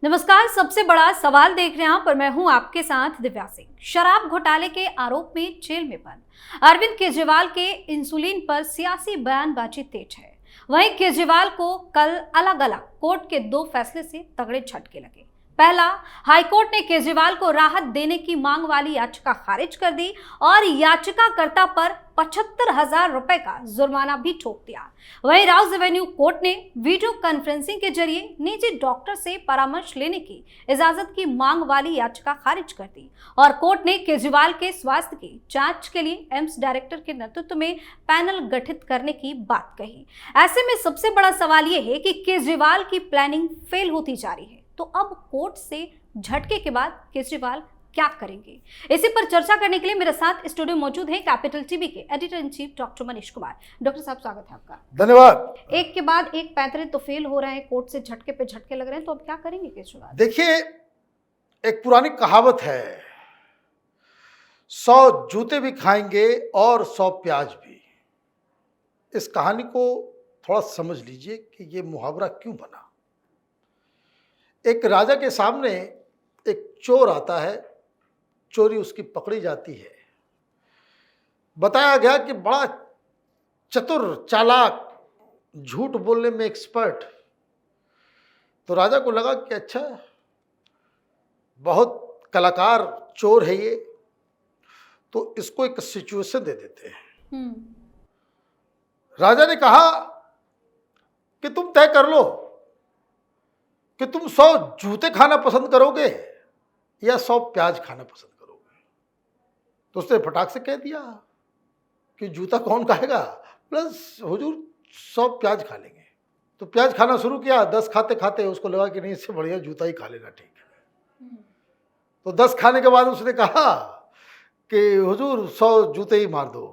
नमस्कार। सबसे बड़ा सवाल देख रहे हैं आप और मैं हूं आपके साथ दिव्या सिंह। शराब घोटाले के आरोप में जेल में बंद अरविंद केजरीवाल के इंसुलिन पर सियासी बयानबाजी तेज है। वहीं केजरीवाल को कल अलग अलग कोर्ट के दो फैसले से तगड़े झटके लगे। पहला, हाईकोर्ट ने केजरीवाल को राहत देने की मांग वाली याचिका खारिज कर दी और याचिकाकर्ता पर 75,000 रुपए का जुर्माना भी ठोक दिया। वहीं राउज एवेन्यू कोर्ट ने वीडियो कॉन्फ्रेंसिंग के जरिए निजी डॉक्टर से परामर्श लेने की इजाजत की मांग वाली याचिका खारिज कर दी और कोर्ट ने केजरीवाल के स्वास्थ्य की जांच के लिए एम्स डायरेक्टर के नेतृत्व में पैनल गठित करने की बात कही। ऐसे में सबसे बड़ा सवाल यह है कि केजरीवाल की प्लानिंग फेल होती जा रही है, तो अब कोर्ट से झटके के बाद केजरीवाल क्या करेंगे? इसी पर चर्चा करने के लिए मेरे साथ स्टूडियो मौजूद हैं कैपिटल टीवी के editor in chief doctor Manish Kumar. Doctor साहब, स्वागत है आपका। धन्यवाद। एक के बाद एक पैंतरे तो फेल हो रहे हैं, कोर्ट से झटके पे झटके लग रहे हैं, तो अब क्या करेंगे केजरीवाल? देखिए, एक पुरानी कहावत है, 100 जूते भी खाएंगे और 100 प्याज भी। इस कहानी को थोड़ा समझ लीजिए कि ये मुहावरा क्यों बना। एक राजा के सामने एक चोर आता है, चोरी उसकी पकड़ी जाती है। बताया गया कि बड़ा चतुर, चालाक, झूठ बोलने में एक्सपर्ट। तो राजा को लगा कि अच्छा, बहुत कलाकार चोर है ये, तो इसको एक सिचुएशन दे देते हैं। राजा ने कहा कि तुम तय कर लो कि तुम 100 जूते खाना पसंद करोगे या 100 प्याज खाना पसंद करोगे। तो उसने फटाक से कह दिया कि जूता कौन खाएगा, प्लस हुजूर 100 प्याज खा लेंगे। तो प्याज खाना शुरू किया। 10 खाते खाते उसको लगा कि नहीं, इससे बढ़िया जूता ही खा लेना ठीक है। तो 10 खाने के बाद उसने कहा कि हुजूर 100 जूते ही मार दो।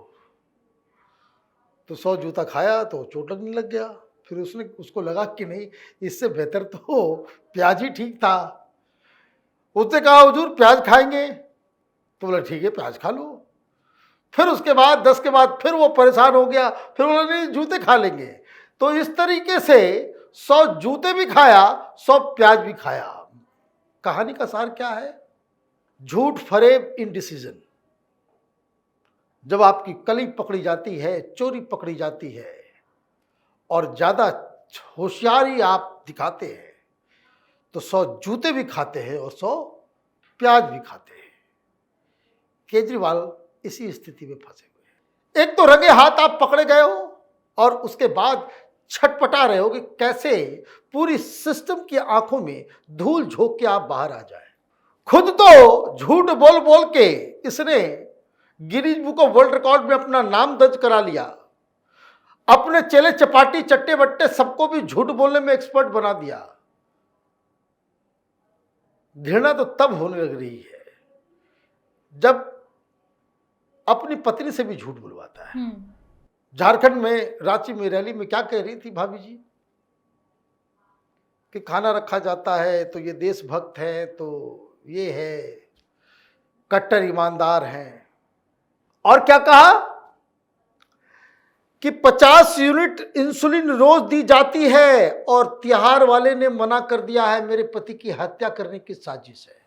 तो 100 जूता खाया तो चोट लगने लग गया। फिर उसको लगा कि नहीं, इससे बेहतर तो प्याज ही ठीक था। उसने कहा हुजूर प्याज खाएंगे? तो बोला ठीक है, प्याज खा लो। फिर उसके बाद 10 के बाद फिर वो परेशान हो गया, फिर बोला नहीं, जूते खा लेंगे। तो इस तरीके से 100 जूते भी खाया, 100 प्याज भी खाया। कहानी का सार क्या है? झूठ फरेब इनडिसीजन। जब आपकी कली पकड़ी जाती है, चोरी पकड़ी जाती है और ज्यादा होशियारी आप दिखाते हैं, तो 100 जूते भी खाते हैं और 100 प्याज भी खाते हैं। केजरीवाल इसी स्थिति में फंसे हुए हैं। एक तो रंगे हाथ आप पकड़े गए हो और उसके बाद छटपटा रहे हो कि कैसे पूरी सिस्टम की आंखों में धूल झोंक के आप बाहर आ जाए। खुद तो झूठ बोल बोल के इसने Guinness book of world record में अपना नाम दर्ज करा लिया। अपने चेले चपाटी चट्टे बट्टे सबको भी झूठ बोलने में एक्सपर्ट बना दिया। घृणा तो तब होने लग रही है जब अपनी पत्नी से भी झूठ बुलवाता है। झारखंड में रांची में रैली में क्या कह रही थी भाभी जी कि खाना रखा जाता है तो ये देशभक्त है, तो ये है, कट्टर ईमानदार हैं। और क्या कहा कि 50 यूनिट इंसुलिन रोज दी जाती है और तिहाड़ वाले ने मना कर दिया है, मेरे पति की हत्या करने की साजिश है।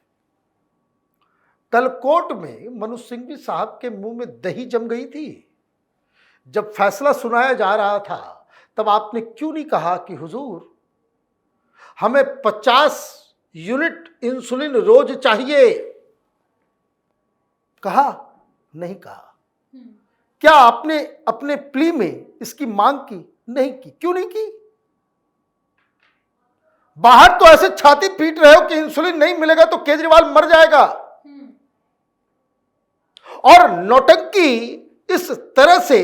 कल कोर्ट में मनोज सिंघवी साहब के मुंह में दही जम गई थी। जब फैसला सुनाया जा रहा था तब आपने क्यों नहीं कहा कि हुजूर हमें 50 यूनिट इंसुलिन रोज चाहिए? कहा? नहीं कहा। क्या आपने अपने प्ली में इसकी मांग की? नहीं की। क्यों नहीं की? बाहर तो ऐसे छाती पीट रहे हो कि इंसुलिन नहीं मिलेगा तो केजरीवाल मर जाएगा, और नौटंकी इस तरह से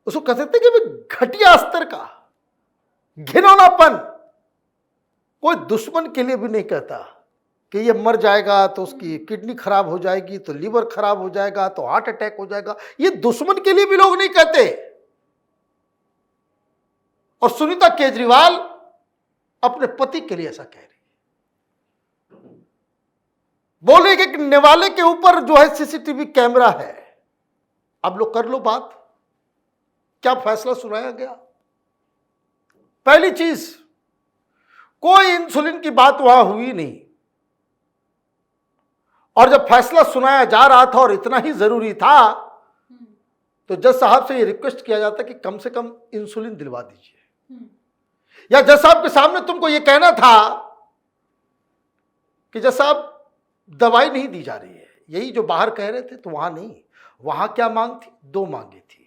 उसको कह सकते कि घटिया स्तर का घिनौनापन कोई दुश्मन के लिए भी नहीं कहता कि ये मर जाएगा तो उसकी किडनी खराब हो जाएगी, तो लीवर खराब हो जाएगा, तो हार्ट अटैक हो जाएगा। ये दुश्मन के लिए भी लोग नहीं कहते। और सुनीता केजरीवाल अपने पति के लिए ऐसा कह रही है। बोले कि निवाले के ऊपर जो है सीसीटीवी कैमरा है। अब लोग कर लो बात, क्या फैसला सुनाया गया? पहली चीज, कोई इंसुलिन की बात वहां हुई नहीं। और जब फैसला सुनाया जा रहा था और इतना ही जरूरी था, तो जज साहब से ये रिक्वेस्ट किया जाता कि कम से कम इंसुलिन दिलवा दीजिए, या जज साहब के सामने तुमको ये कहना था कि जज साहब दवाई नहीं दी जा रही है, यही जो बाहर कह रहे थे। तो वहां नहीं, वहां क्या मांग थी? 2 मांगे थी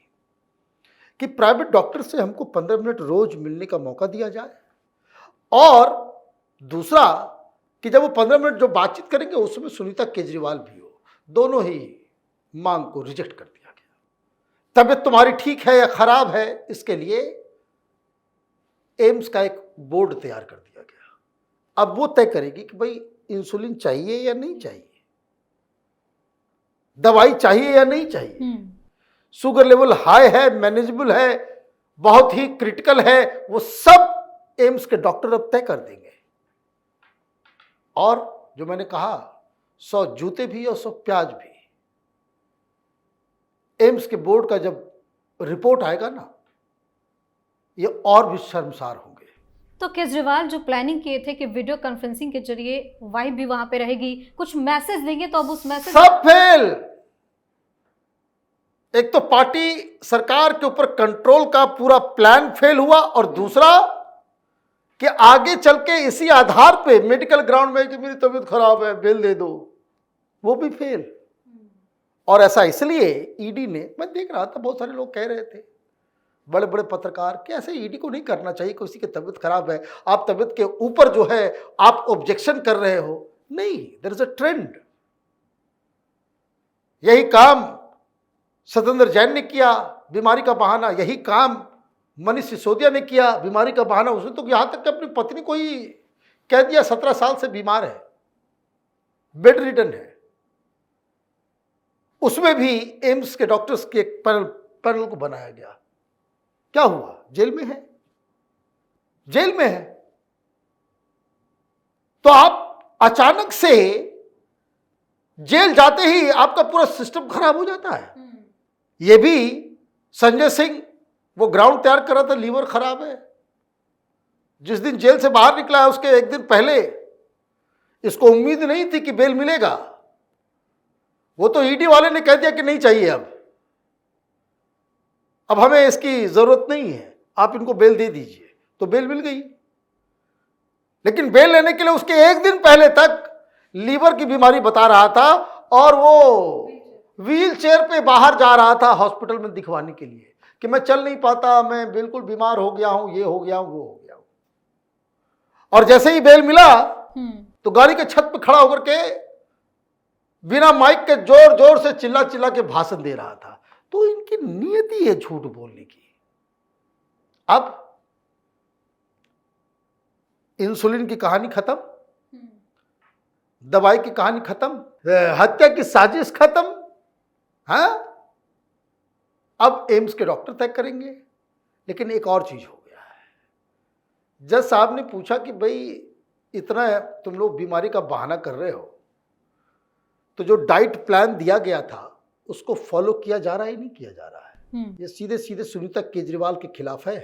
कि प्राइवेट डॉक्टर से हमको 15 मिनट रोज मिलने का मौका दिया जाए, और दूसरा कि जब वो 15 मिनट जो बातचीत करेंगे उसमें सुनीता केजरीवाल भी हो। दोनों ही मांग को रिजेक्ट कर दिया गया। तबीयत तुम्हारी ठीक है या खराब है, इसके लिए एम्स का एक बोर्ड तैयार कर दिया गया। अब वो तय करेगी कि भाई इंसुलिन चाहिए या नहीं चाहिए, दवाई चाहिए या नहीं चाहिए, शुगर लेवल हाई है, मैनेजेबल है, बहुत ही क्रिटिकल है, वो सब एम्स के डॉक्टर अब तय कर देंगे। और जो मैंने कहा, 100 जूते भी और 100 प्याज भी। एम्स के बोर्ड का जब रिपोर्ट आएगा ना, ये और भी शर्मसार होंगे। तो केजरीवाल जो प्लानिंग किए थे कि वीडियो कॉन्फ्रेंसिंग के जरिए वाइफ भी वहां पे रहेगी, कुछ मैसेज देंगे, तो अब उस मैसेज सब फेल। एक तो पार्टी सरकार के ऊपर कंट्रोल का पूरा प्लान फेल हुआ, और दूसरा कि आगे चल के इसी आधार पे मेडिकल ग्राउंड में कि मेरी तबीयत खराब है, बेल दे दो, वो भी फेल। और ऐसा इसलिए ईडी ने, मैं देख रहा था बहुत सारे लोग कह रहे थे, बड़े बड़े पत्रकार, कि ऐसे ईडी को नहीं करना चाहिए, किसी की तबीयत खराब है, आप तबीयत के ऊपर जो है आप ऑब्जेक्शन कर रहे हो। नहीं, देयर इज अ ट्रेंड। यही काम सत्येंद्र जैन ने किया, बीमारी का बहाना। यही काम मनीष सिसोदिया ने किया, बीमारी का बहाना। उसने तो यहां तक कि अपनी पत्नी को ही कह दिया 17 साल से बीमार है, बेड रिडन है। उसमें भी एम्स के डॉक्टर्स के एक पैनल को बनाया गया। क्या हुआ? जेल में है, जेल में है। तो आप अचानक से जेल जाते ही आपका पूरा सिस्टम खराब हो जाता है। ये भी संजय सिंह वो ग्राउंड तैयार कर रहा था, लीवर खराब है। जिस दिन जेल से बाहर निकला है उसके एक दिन पहले इसको उम्मीद नहीं थी कि बेल मिलेगा। वो तो ईडी वाले ने कह दिया कि नहीं चाहिए, अब हमें इसकी जरूरत नहीं है, आप इनको बेल दे दीजिए। तो बेल मिल गई। लेकिन बेल लेने के लिए उसके एक दिन पहले तक लीवर की बीमारी बता रहा था, और वो व्हील चेयर पे बाहर जा रहा था हॉस्पिटल में दिखवाने के लिए कि मैं चल नहीं पाता, मैं बिल्कुल बीमार हो गया हूं, ये हो गया हूं, वो हो गया हूं। और जैसे ही बेल मिला तो गाड़ी के छत पे खड़ा होकर के बिना माइक के जोर जोर से चिल्ला चिल्ला के भाषण दे रहा था। तो इनकी नियति है झूठ बोलने की। अब इंसुलिन की कहानी खत्म, दवाई की कहानी खत्म, हत्या की साजिश खत्म। हाँ, अब एम्स के डॉक्टर तय करेंगे। लेकिन एक और चीज हो गया है। जज साहब ने पूछा कि भाई इतना तुम लोग बीमारी का बहाना कर रहे हो, तो जो डाइट प्लान दिया गया था उसको फॉलो किया जा रहा है, नहीं किया जा रहा है। ये सीधे सीधे सुनीता केजरीवाल के खिलाफ है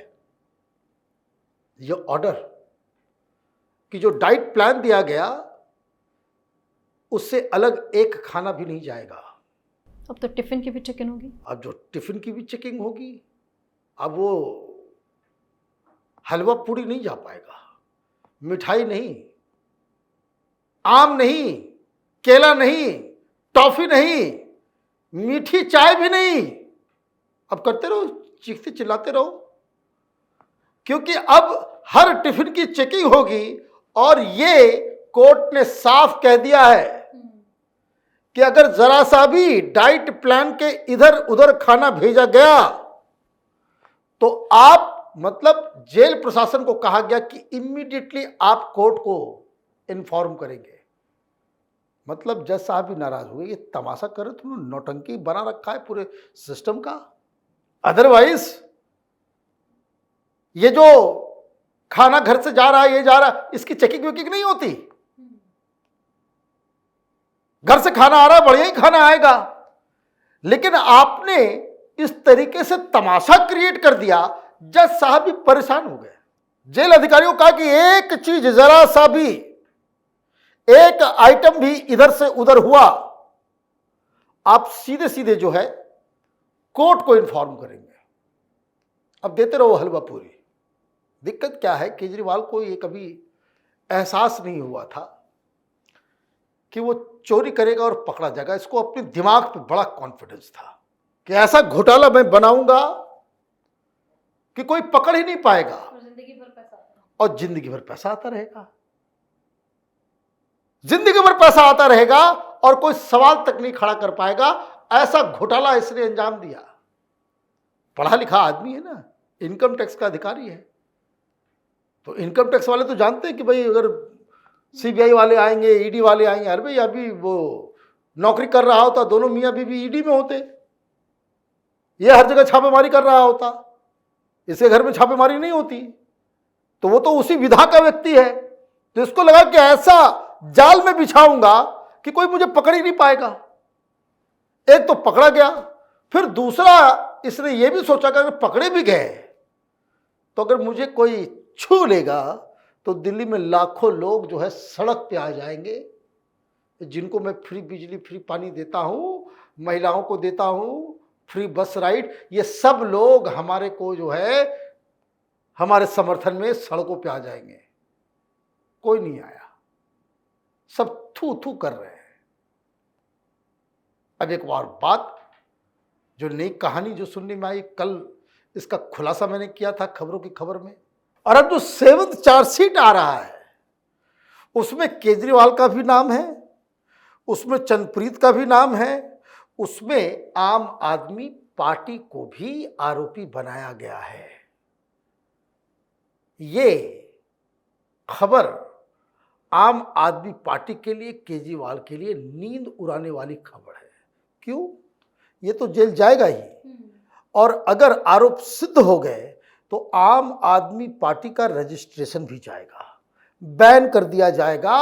ये ऑर्डर, कि जो डाइट प्लान दिया गया उससे अलग एक खाना भी नहीं जाएगा। अब तो टिफिन की भी चेकिंग होगी। अब जो टिफिन की भी चेकिंग होगी, अब वो हलवा पूरी नहीं जा पाएगा, मिठाई नहीं, आम नहीं, केला नहीं, टॉफी नहीं, मीठी चाय भी नहीं। अब करते रहो, चीखते चिल्लाते रहो, क्योंकि अब हर टिफिन की चेकिंग होगी। और ये कोर्ट ने साफ कह दिया है कि अगर जरा सा भी डाइट प्लान के इधर उधर खाना भेजा गया तो आप, मतलब जेल प्रशासन को कहा गया कि इमीडिएटली आप कोर्ट को इन्फॉर्म करेंगे। मतलब जज साहब भी नाराज हुए, ये तमाशा कर रहे, तुमने नौटंकी बना रखा है पूरे सिस्टम का। अदरवाइज ये जो खाना घर से जा रहा है, ये जा रहा है, इसकी चेकिंग वेकिंग नहीं होती। घर से खाना आ रहा है, बढ़िया ही खाना आएगा। लेकिन आपने इस तरीके से तमाशा क्रिएट कर दिया, जज साहब भी परेशान हो गए। जेल अधिकारियों को कहा कि एक चीज जरा सा भी, एक आइटम भी इधर से उधर हुआ, आप सीधे सीधे जो है कोर्ट को इन्फॉर्म करेंगे। अब देते रहो हलवा पूरी। दिक्कत क्या है, केजरीवाल को ये कभी एहसास नहीं हुआ था कि वो चोरी करेगा और पकड़ा जाएगा। इसको अपने दिमाग पे बड़ा कॉन्फिडेंस था कि ऐसा घोटाला मैं बनाऊंगा कि कोई पकड़ ही नहीं पाएगा और जिंदगी भर पैसा आता रहेगा, जिंदगी भर पैसा आता रहेगा और कोई सवाल तक नहीं खड़ा कर पाएगा। ऐसा घोटाला इसने अंजाम दिया। पढ़ा लिखा आदमी है ना, इनकम टैक्स का अधिकारी है, तो इनकम टैक्स वाले तो जानते हैं कि भाई अगर सीबीआई वाले आएंगे, ईडी वाले आएंगे, अरे भाई अभी वो नौकरी कर रहा होता, दोनों मियाँ बीवी ईडी में होते, ये हर जगह छापेमारी कर रहा होता, इसके घर में छापेमारी नहीं होती। तो वो तो उसी विधा का व्यक्ति है। तो इसको लगा कि ऐसा जाल में बिछाऊंगा कि कोई मुझे पकड़ ही नहीं पाएगा। एक तो पकड़ा गया, फिर दूसरा इसने ये भी सोचा कि अगर पकड़े भी गए तो अगर मुझे कोई छू लेगा तो दिल्ली में लाखों लोग जो है सड़क पे आ जाएंगे, जिनको मैं फ्री बिजली, फ्री पानी देता हूँ, महिलाओं को देता हूँ, फ्री बस राइड, ये सब लोग हमारे को जो है हमारे समर्थन में सड़कों पे आ जाएंगे। कोई नहीं आया, सब थू थू कर रहे हैं। अब एक और बात, जो नई कहानी जो सुनने में आई, कल इसका खुलासा मैंने किया था खबरों की खबर में, और अब जो 7th चार्जशीट आ रहा है उसमें केजरीवाल का भी नाम है, उसमें चंद्रप्रीत का भी नाम है, उसमें आम आदमी पार्टी को भी आरोपी बनाया गया है। ये खबर आम आदमी पार्टी के लिए, केजरीवाल के लिए नींद उड़ाने वाली खबर है। क्यों? ये तो जेल जाएगा ही, और अगर आरोप सिद्ध हो गए तो आम आदमी पार्टी का रजिस्ट्रेशन भी जाएगा, बैन कर दिया जाएगा,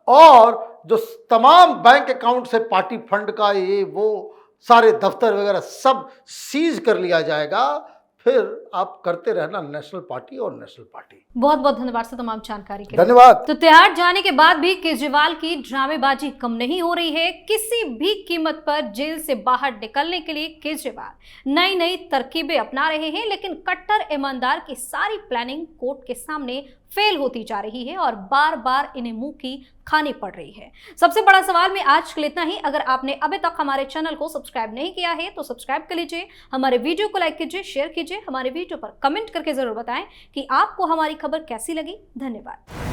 और जो तमाम बैंक अकाउंट से पार्टी फंड का ये वो सारे दफ्तर वगैरह सब सीज कर लिया जाएगा। फिर आप करते रहना नेशनल पार्टी और नेशनल पार्टी। बहुत बहुत धन्यवाद सर तमाम जानकारी के लिए। धन्यवाद। तो तिहाड़ जाने के बाद भी केजरीवाल की ड्रामेबाजी कम नहीं हो रही है। किसी भी कीमत पर जेल से बाहर निकलने के लिए केजरीवाल नई नई तरकीबें अपना रहे हैं, लेकिन कट्टर ईमानदार की सारी प्लानिंग कोर्ट के सामने फेल होती जा रही है और बार बार इन्हें मुंह की खानी पड़ रही है। सबसे बड़ा सवाल में आज के लिए इतना ही। अगर आपने अभी तक हमारे चैनल को सब्सक्राइब नहीं किया है तो सब्सक्राइब कर लीजिए, हमारे वीडियो को लाइक कीजिए, शेयर कीजिए, हमारे वीडियो पर कमेंट करके जरूर बताएं कि आपको हमारी खबर कैसी लगी। धन्यवाद।